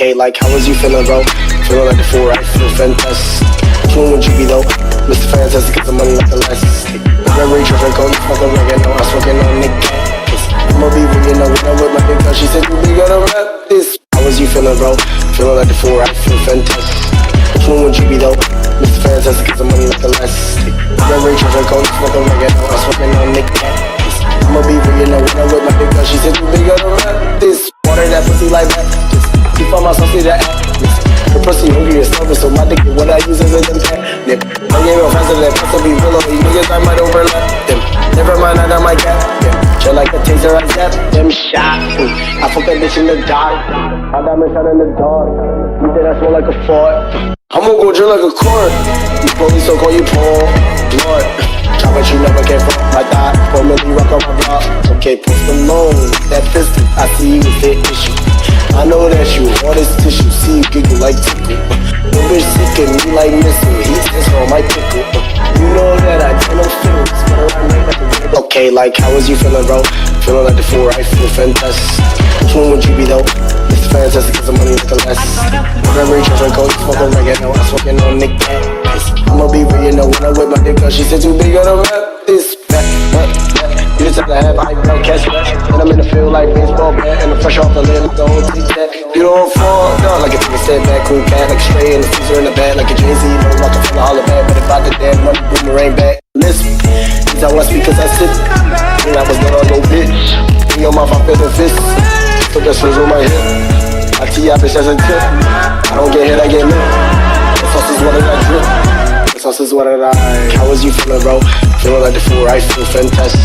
Okay, like how was you feeling, bro? Feeling like the fool, right? Feel fantastic. Which one would you be though? Mr. Fantastic, get the money like the last. Memory tripping, call you fucking reggae, no, I'm smoking on Nick. I'ma be when you know when I'm with my big girl, she said you be gonna rap this. How was you feeling, bro? Feeling like the fool, right? Feel fantastic. Which one would you be though? Mr. Fantastic, get the money like the last. Memory tripping, call you fucking reggae, no, I'm smoking on Nick. I'ma be when you know when I'm with my big girl, she said you be gonna rap this. Water that pussy like that. Just keep on myself, see that. The pussy hungry and starving, so my dick is what I use as an catnip. Don't get real faster than pussy be real. These niggas I might overlap them. Never mind, I got my cat. Chill like a taser, I zap them shot. I fuck that bitch in the dark. I got my shot in the dark. You think I smell like a fart? I'ma go drill like a cord. You police, so call you Paul Blood. Try but you never came from my thigh. 4 milli rock on my block. Okay, post alone. That pistol, I see you with the issue. I know that you all this tissue. See you giggle like tickle. No bitch seeking me like missile. He's this on my pickle. You know that I don't know feelings. Okay, like how was you feeling, bro? Feeling like the fool, right? Feel fantastic. Which one would you be though? Mr. Fantastic, get the money like the last. Memory tripping, call you fucking reggae, no, I'm smoking on Nick. I'ma be where you know when I'm with my dick, cause she said you big gonna rap this back. You just have to have I don't catch that. And I'm in the field like baseball bat, and I'm fresh off the limb, don't take that. You don't fall down like a thing step back, cool cat, like straight in the freezer in the bag, like a Jay-Z, no rock from the holler back. But if I did that, money boomerang back. Listen, these I want to speak cause I sit. And I was not on no bitch. In your mouth I feel the fist. Put that swizz on my hip. I tee out bitch, that's a tip. I don't get hit, I get lit. The sauce is what I drip. The sauce is what I. How was you feeling, bro? Feeling like the fool, right? Feel fantastic.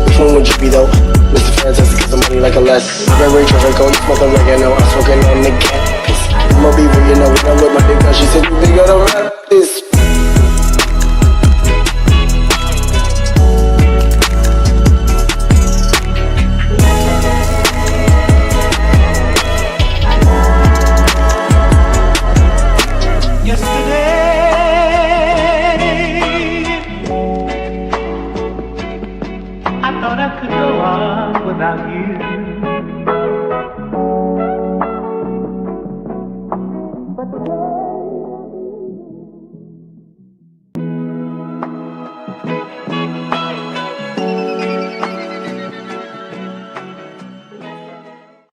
Which one would you be though? Mr. Fantastic, get the money like a less. Memory tripping, call you smoking reggae, no, I'm smoking on Nick. I'ma be where you know when I'm with my dick, cause she said you big on the rap.